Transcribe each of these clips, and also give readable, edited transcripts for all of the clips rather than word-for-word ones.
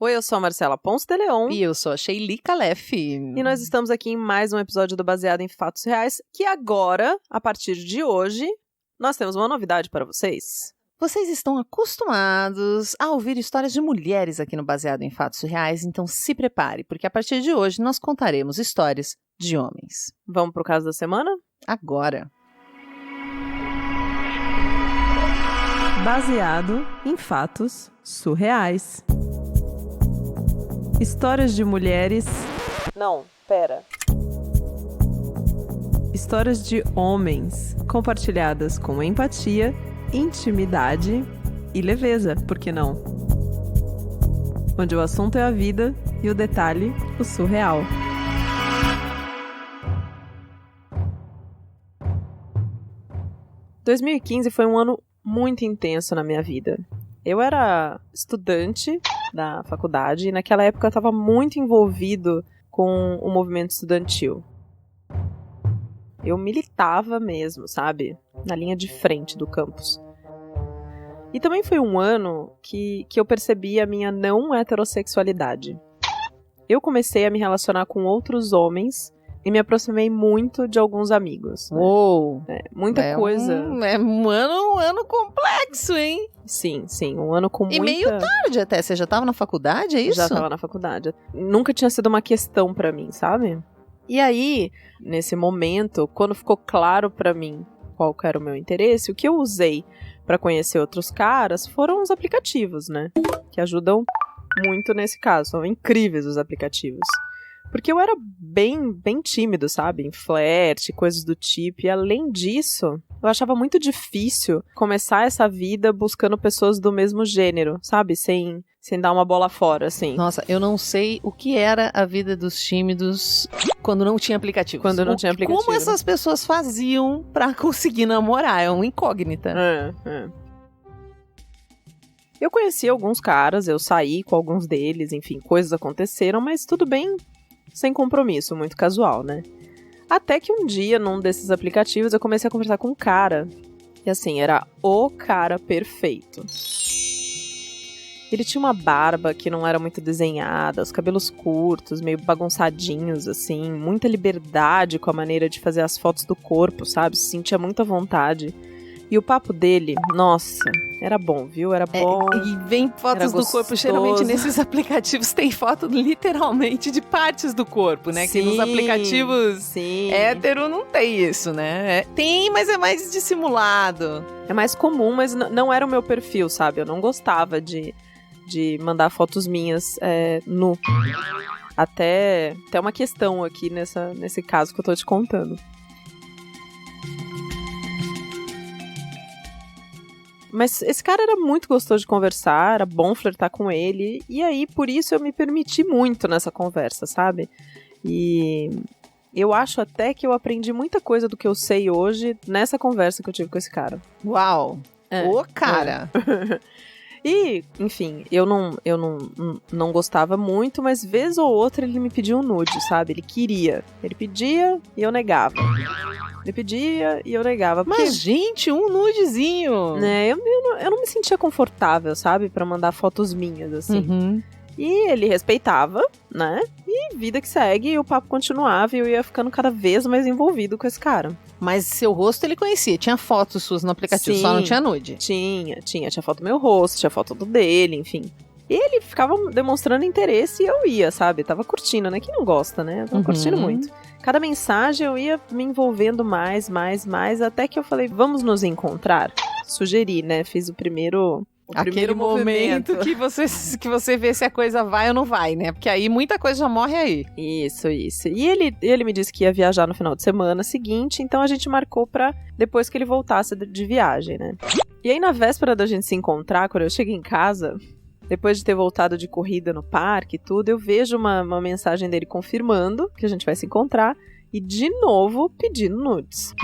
Oi, eu sou a Marcela Ponce de Leon. E eu sou a Sheili Calef. E nós estamos aqui em mais um episódio do Baseado em Fatos Reais, que agora, a partir de hoje, nós temos uma novidade para vocês. Vocês estão acostumados a ouvir histórias de mulheres aqui no Baseado em Fatos Reais, então se prepare, porque a partir de hoje nós contaremos histórias de homens. Vamos pro caso da semana? Agora. Baseado em fatos surreais. Histórias de mulheres... Não, pera. Histórias de homens, compartilhadas com empatia, intimidade e leveza, por que não? Onde o assunto é a vida e o detalhe, o surreal. « 2015 foi um ano muito intenso na minha vida. Eu era estudante da faculdade e naquela época eu estava muito envolvido com o movimento estudantil. Eu militava mesmo, sabe? Na linha de frente do campus. E também foi um ano que eu percebi a minha não heterossexualidade. Eu comecei a me relacionar com outros homens e me aproximei muito de alguns amigos. Né? Uou! Muita coisa. É um ano complexo, hein? Sim, um ano com muita... E meio tarde até, você já estava na faculdade, é isso? Já estava na faculdade. Nunca tinha sido uma questão pra mim, sabe? E aí, nesse momento, quando ficou claro pra mim qual que era o meu interesse, o que eu usei pra conhecer outros caras foram os aplicativos, né? Que ajudam muito nesse caso. São incríveis os aplicativos. Porque eu era bem tímido, sabe? Em flerte, coisas do tipo. E além disso, eu achava muito difícil começar essa vida buscando pessoas do mesmo gênero, sabe? Sem dar uma bola fora, assim. Nossa, eu não sei o que era a vida dos tímidos quando não tinha aplicativo. Como essas pessoas faziam pra conseguir namorar? É uma incógnita. Eu conheci alguns caras, eu saí com alguns deles, enfim, coisas aconteceram, mas tudo bem sem compromisso, muito casual, né? Até que um dia, num desses aplicativos, eu comecei a conversar com um cara. E assim, era o cara perfeito. Ele tinha uma barba que não era muito desenhada, os cabelos curtos, meio bagunçadinhos, assim, muita liberdade com a maneira de fazer as fotos do corpo, sabe? Se sentia muita vontade. E o papo dele, nossa, era bom, viu? Era bom. E vem fotos do corpo, geralmente nesses aplicativos tem foto literalmente de partes do corpo, né? Sim, que nos aplicativos hétero não tem isso, né? Tem, mas é mais dissimulado. É mais comum, mas não era o meu perfil, sabe? Eu não gostava de mandar fotos minhas nu. Até uma questão aqui nesse caso que eu tô te contando. Mas esse cara era muito gostoso de conversar, era bom flertar com ele, e aí por isso eu me permiti muito nessa conversa, sabe? E eu acho até que eu aprendi muita coisa do que eu sei hoje nessa conversa que eu tive com esse cara. Uau! Ô, cara! E, enfim, eu não gostava muito, mas vez ou outra ele me pediu um nude, sabe? Ele queria. Ele pedia e eu negava. Ele pedia e eu negava. Porque, mas, gente, um nudezinho! Né, eu não me sentia confortável, sabe? Pra mandar fotos minhas, assim. Uhum. E ele respeitava, né? E vida que segue, e o papo continuava e eu ia ficando cada vez mais envolvido com esse cara. Mas seu rosto ele conhecia, tinha fotos suas no aplicativo, Sim, só não tinha nude? Tinha foto do meu rosto, tinha foto do dele, enfim. E ele ficava demonstrando interesse e eu ia, sabe? Tava curtindo, né? Quem não gosta, né? Eu tava curtindo muito. Cada mensagem eu ia me envolvendo mais, até que eu falei, vamos nos encontrar? Sugeri, né? Fiz o primeiro momento que você vê se a coisa vai ou não vai, né? Porque aí muita coisa já morre aí. Isso. E ele me disse que ia viajar no final de semana seguinte, então a gente marcou pra depois que ele voltasse de viagem, né? E aí na véspera da gente se encontrar, quando eu cheguei em casa, depois de ter voltado de corrida no parque e tudo, eu vejo uma mensagem dele confirmando que a gente vai se encontrar e de novo pedindo nudes.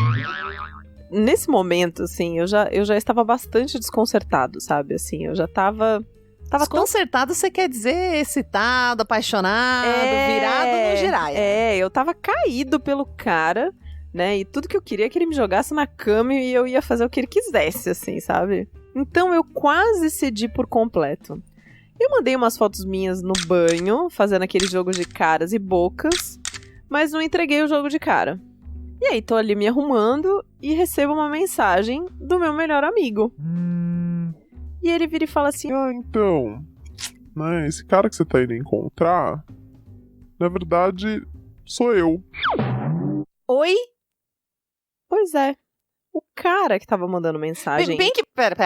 Nesse momento, assim, eu já estava bastante desconcertado, sabe? Assim, eu já tava desconcertado, você quer dizer excitado, apaixonado, virado no giraia. Eu tava caído pelo cara, né? E tudo que eu queria é que ele me jogasse na cama e eu ia fazer o que ele quisesse, assim, sabe? Então eu quase cedi por completo. Eu mandei umas fotos minhas no banho, fazendo aquele jogo de caras e bocas, mas não entreguei o jogo de cara. E aí, tô ali me arrumando e recebo uma mensagem do meu melhor amigo. E ele vira e fala assim: então, né, esse cara que você tá indo encontrar, na verdade, sou eu. Oi? Pois é. O cara que tava mandando mensagem... Bem que... Pera.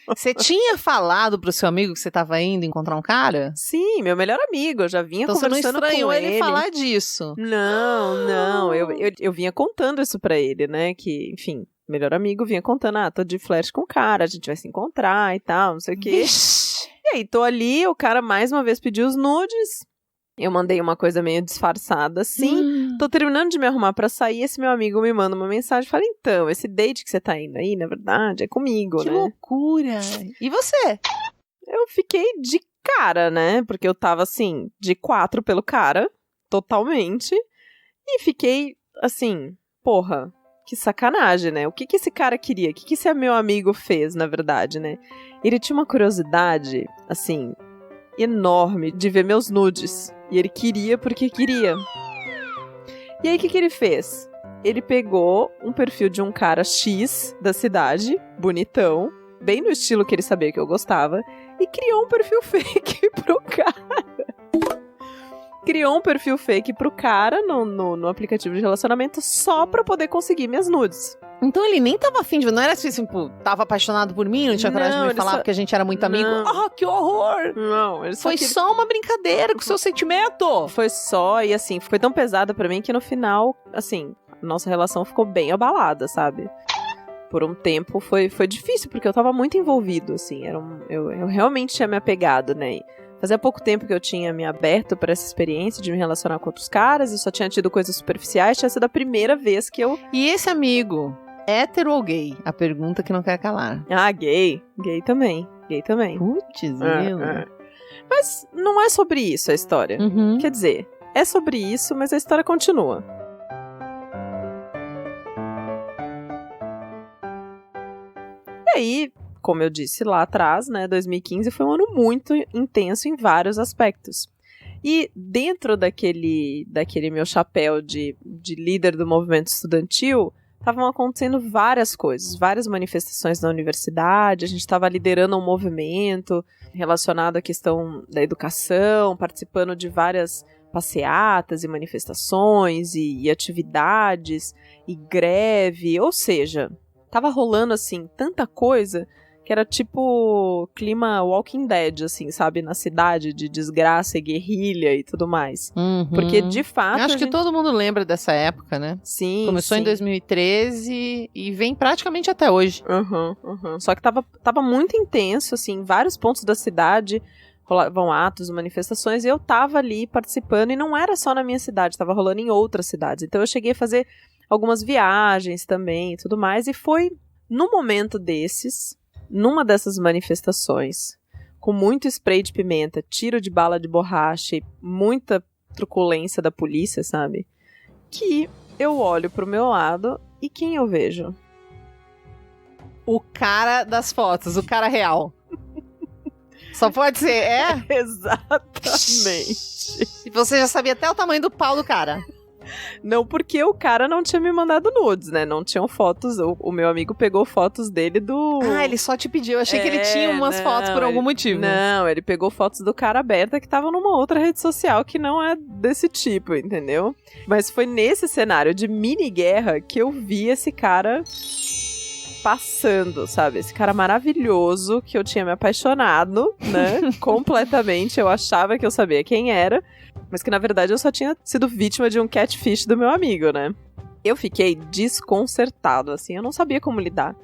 Você tinha falado pro seu amigo que você tava indo encontrar um cara? Sim, meu melhor amigo. Eu já vinha então conversando com ele. Então você não estranhou ele falar disso? Não. Eu vinha contando isso pra ele, né? Que, enfim, melhor amigo vinha contando, tô de flash com o cara, a gente vai se encontrar e tal, não sei o quê. Vixe. E aí, tô ali, o cara mais uma vez pediu os nudes. Eu mandei uma coisa meio disfarçada, assim. Tô terminando de me arrumar pra sair, esse meu amigo me manda uma mensagem e fala, então, esse date que você tá indo aí, na verdade, é comigo, que né? Que loucura! E você? Eu fiquei de cara, né? Porque eu tava, assim, de 4 pelo cara, totalmente. E fiquei, assim, porra, que sacanagem, né? O que esse cara queria? O que esse meu amigo fez, na verdade, né? Ele tinha uma curiosidade, assim, enorme de ver meus nudes. E ele queria porque queria. E aí, o que ele fez? Ele pegou um perfil de um cara X da cidade, bonitão, bem no estilo que ele sabia que eu gostava, e criou um perfil fake pro cara. Criou um perfil fake pro cara no aplicativo de relacionamento só pra poder conseguir minhas nudes. Então ele nem tava afim de ver, não era assim, tipo, tava apaixonado por mim, não tinha coragem de me falar porque a gente era muito amigo. Que horror! Não, ele foi só uma brincadeira com o seu sentimento. Foi só, e assim, foi tão pesada pra mim que no final, assim, nossa relação ficou bem abalada, sabe? Por um tempo foi difícil, porque eu tava muito envolvido, assim, eu realmente tinha me apegado, né? Fazia pouco tempo que eu tinha me aberto pra essa experiência de me relacionar com outros caras, eu só tinha tido coisas superficiais, tinha sido a primeira vez que eu... E esse amigo, hétero ou gay? A pergunta que não quer calar. Ah, gay. Gay também. Putz, meu. Mas não é sobre isso a história. Quer dizer, é sobre isso, mas a história continua. E aí, como eu disse lá atrás, né, 2015 foi um ano muito intenso em vários aspectos. E dentro daquele meu chapéu de líder do movimento estudantil, estavam acontecendo várias coisas, várias manifestações na universidade, a gente estava liderando um movimento relacionado à questão da educação, participando de várias passeatas e manifestações e atividades e greve, ou seja, tava rolando assim tanta coisa que era tipo clima Walking Dead, assim, sabe? Na cidade, de desgraça e guerrilha e tudo mais. Porque, de fato... Acho que todo mundo lembra dessa época, né? Sim, começou em 2013 e vem praticamente até hoje. Só que tava muito intenso, assim, em vários pontos da cidade rolavam atos, manifestações, e eu tava ali participando, e não era só na minha cidade, tava rolando em outras cidades. Então eu cheguei a fazer algumas viagens também e tudo mais, e foi no momento desses... Numa dessas manifestações, com muito spray de pimenta, tiro de bala de borracha e muita truculência da polícia, sabe? Que eu olho pro meu lado e quem eu vejo? O cara das fotos, o cara real. Só pode ser, é? Exatamente. E você já sabia até o tamanho do pau do cara. Não, porque o cara não tinha me mandado nudes, né? Não tinham fotos. O meu amigo pegou fotos dele do... Ah, ele só te pediu. Eu achei que ele tinha umas fotos por algum motivo. Não, ele pegou fotos do cara aberta que tava numa outra rede social que não é desse tipo, entendeu? Mas foi nesse cenário de mini guerra que eu vi esse cara passando, sabe? Esse cara maravilhoso que eu tinha me apaixonado, né? Completamente. Eu achava que eu sabia quem era. Mas que, na verdade, eu só tinha sido vítima de um catfish do meu amigo, né? Eu fiquei desconcertado, assim, eu não sabia como lidar.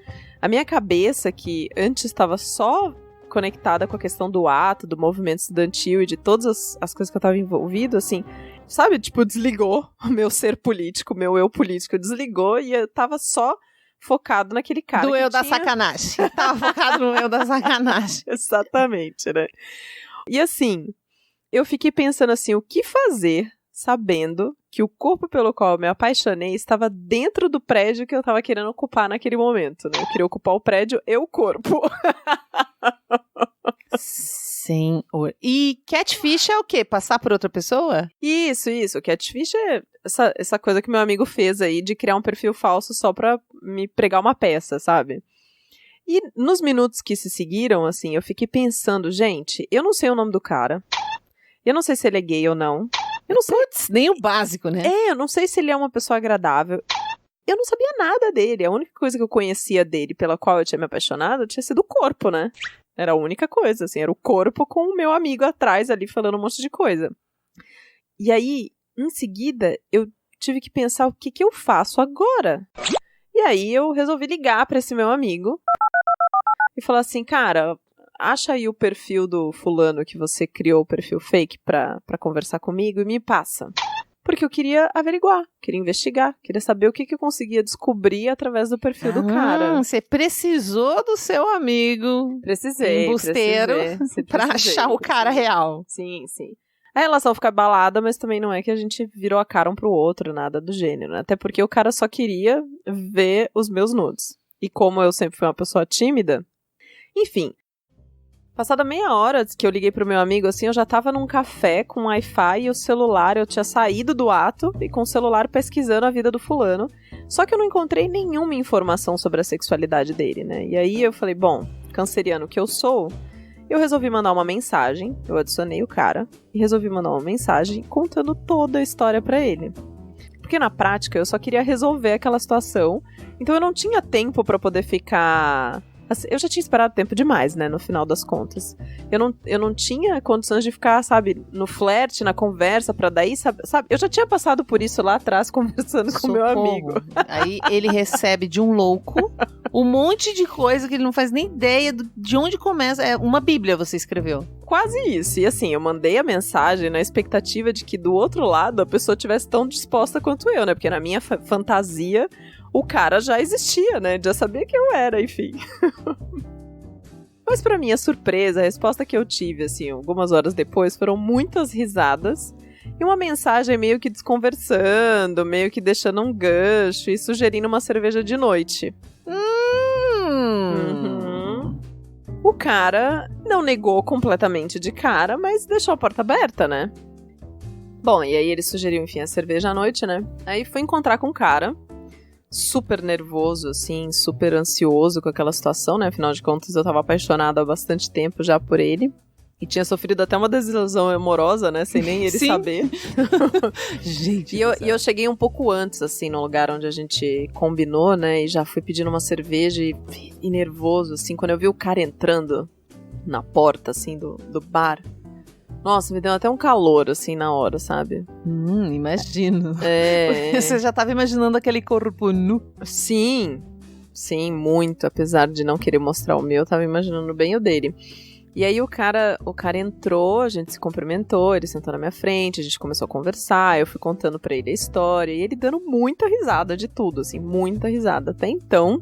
A minha cabeça, que antes estava só conectada com a questão do ato, do movimento estudantil e de todas as coisas que eu estava envolvido, assim, sabe? Tipo, desligou o meu ser político, o meu eu político, desligou e eu tava só focado naquele cara. Do eu da sacanagem. Eu tava focado no eu da sacanagem. Exatamente, né? E assim... Eu fiquei pensando assim, o que fazer sabendo que o corpo pelo qual eu me apaixonei estava dentro do prédio que eu estava querendo ocupar naquele momento, né? Eu queria ocupar o prédio e o corpo. Senhor. E catfish é o quê? Passar por outra pessoa? Isso. Catfish é essa coisa que meu amigo fez aí de criar um perfil falso só pra me pregar uma peça, sabe? E nos minutos que se seguiram, assim, eu fiquei pensando, gente, eu não sei o nome do cara. Eu não sei se ele é gay ou não. Eu não sei. Putz, nem o básico, né? Eu não sei se ele é uma pessoa agradável. Eu não sabia nada dele. A única coisa que eu conhecia dele, pela qual eu tinha me apaixonado, tinha sido o corpo, né? Era a única coisa, assim, era o corpo com o meu amigo atrás ali falando um monte de coisa. E aí, em seguida, eu tive que pensar o que eu faço agora. E aí eu resolvi ligar pra esse meu amigo e falar assim, cara, acha aí o perfil do fulano que você criou o perfil fake pra conversar comigo e me passa. Porque eu queria averiguar, queria investigar, queria saber o que eu conseguia descobrir através do perfil do cara. Você precisou do seu amigo embusteiro pra achar o cara real. Sim. A relação fica abalada, mas também não é que a gente virou a cara um pro outro, nada do gênero. Né? Até porque o cara só queria ver os meus nudes. E como eu sempre fui uma pessoa tímida, enfim. Passada meia hora que eu liguei pro meu amigo, assim, eu já tava num café com Wi-Fi e o celular, eu tinha saído do ato e com o celular pesquisando a vida do fulano. Só que eu não encontrei nenhuma informação sobre a sexualidade dele, né? E aí eu falei, bom, canceriano que eu sou, eu resolvi mandar uma mensagem, eu adicionei o cara, e resolvi mandar uma mensagem contando toda a história pra ele. Porque na prática eu só queria resolver aquela situação, então eu não tinha tempo pra poder ficar... Assim, eu já tinha esperado tempo demais, né, no final das contas. Eu não tinha condições de ficar, sabe, no flerte, na conversa, pra daí, sabe? Eu já tinha passado por isso lá atrás, conversando com meu amigo. Aí ele recebe de um louco um monte de coisa que ele não faz nem ideia de onde começa. É uma bíblia você escreveu. Quase isso. E assim, eu mandei a mensagem na expectativa de que do outro lado a pessoa estivesse tão disposta quanto eu, né? Porque na minha fantasia... O cara já existia, né? Já sabia que eu era, enfim. Mas pra minha surpresa, a resposta que eu tive, assim, algumas horas depois, foram muitas risadas e uma mensagem meio que desconversando, meio que deixando um gancho e sugerindo uma cerveja de noite. O cara não negou completamente de cara, mas deixou a porta aberta, né? Bom, e aí ele sugeriu, enfim, a cerveja à noite, né? Aí fui encontrar com o cara, super nervoso, assim, super ansioso com aquela situação, né? Afinal de contas, eu tava apaixonada há bastante tempo já por ele. E tinha sofrido até uma desilusão amorosa, né? Sem nem ele saber. Gente. E eu cheguei um pouco antes, assim, no lugar onde a gente combinou, né? E já fui pedindo uma cerveja e nervoso, assim, quando eu vi o cara entrando na porta, assim, do bar. Nossa, me deu até um calor, assim, na hora, sabe? Imagino. É. Você já tava imaginando aquele corpo nu? Sim, muito. Apesar de não querer mostrar o meu, eu tava imaginando bem o dele. E aí o cara entrou, a gente se cumprimentou, ele sentou na minha frente, a gente começou a conversar, eu fui contando pra ele a história, e ele dando muita risada de tudo, assim, muita risada. Até então,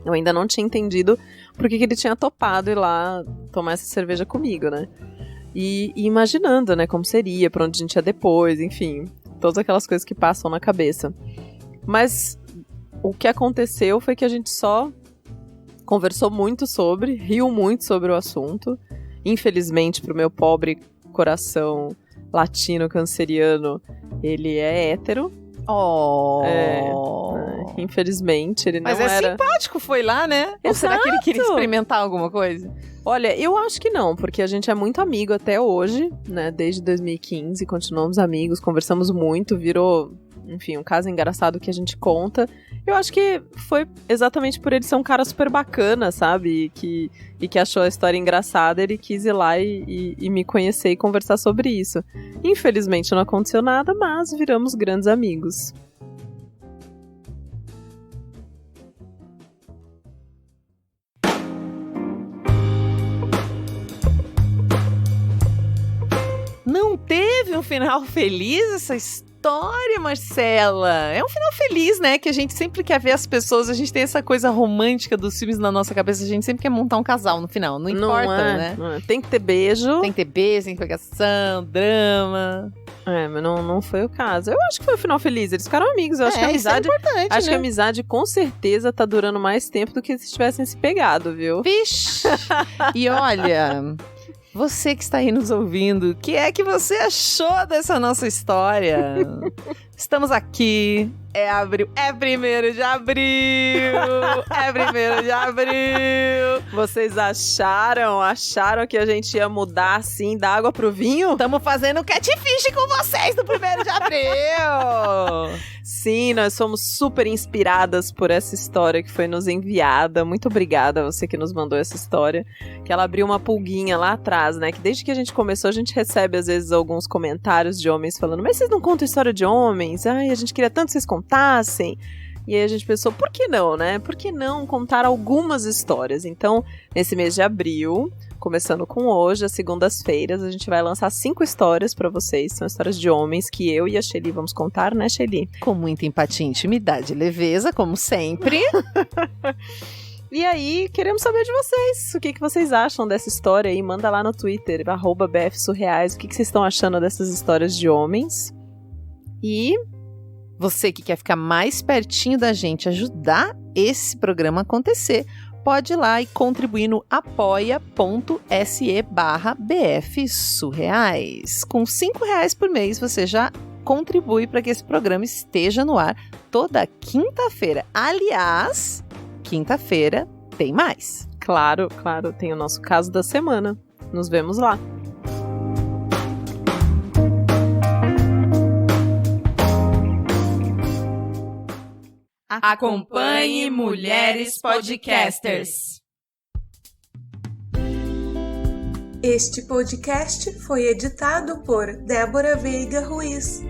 eu ainda não tinha entendido por que ele tinha topado ir lá tomar essa cerveja comigo, né? E imaginando, né, como seria, pra onde a gente ia depois, enfim, todas aquelas coisas que passam na cabeça. Mas o que aconteceu foi que a gente só conversou muito riu muito sobre o assunto. Infelizmente, pro meu pobre coração latino-canceriano, ele é hétero. Infelizmente, ele não era... Mas é simpático, foi lá, né? Ou será que ele queria experimentar alguma coisa? Olha, eu acho que não, porque a gente é muito amigo até hoje, né? Desde 2015, continuamos amigos, conversamos muito, virou, enfim, um caso engraçado que a gente conta. Eu acho que foi exatamente por ele ser um cara super bacana, sabe? E que achou a história engraçada, ele quis ir lá e me conhecer e conversar sobre isso. Infelizmente não aconteceu nada, mas viramos grandes amigos. Não teve um final feliz essa história, Marcela? É um final feliz, né? Que a gente sempre quer ver as pessoas, a gente tem essa coisa romântica dos filmes na nossa cabeça, a gente sempre quer montar um casal no final, não importa, né? Não é. Tem que ter beijo. Tem que ter beijo, tem que ter pegação, drama. Mas não foi o caso. Eu acho que foi o final feliz. Eles ficaram amigos. Eu acho que a amizade. Isso é importante, Acho né? que a amizade com certeza tá durando mais tempo do que se tivessem se pegado, viu? Vixe! E olha, você que está aí nos ouvindo, o que é que você achou dessa nossa história? Estamos aqui. É abril. É 1º de abril! É 1º de abril! Vocês acharam que a gente ia mudar assim da água pro vinho? Estamos fazendo catfish com vocês no 1º de abril! Sim, nós somos super inspiradas por essa história que foi nos enviada. Muito obrigada a você que nos mandou essa história. Que ela abriu uma pulguinha lá atrás, né? Que desde que a gente começou, a gente recebe às vezes alguns comentários de homens falando: mas vocês não contam história de homens? Ai, a gente queria tanto que vocês contassem. E aí a gente pensou, por que não, né? Por que não contar algumas histórias? Então, nesse mês de abril, começando com hoje, às segundas-feiras, a gente vai lançar 5 histórias pra vocês. São histórias de homens que eu e a Shelly vamos contar, né, Shelly? Com muita empatia, intimidade e leveza, como sempre. E aí, queremos saber de vocês. O que vocês acham dessa história aí? Manda lá no Twitter, @bfsurreais. O que vocês estão achando dessas histórias de homens? E você que quer ficar mais pertinho da gente, ajudar esse programa a acontecer, pode ir lá e contribuir no apoia.se/bfsurreais. Com R$5 por mês, você já contribui para que esse programa esteja no ar toda quinta-feira. Aliás, quinta-feira tem mais. Claro, tem o nosso caso da semana. Nos vemos lá. Acompanhe Mulheres Podcasters. Este podcast foi editado por Débora Veiga Ruiz.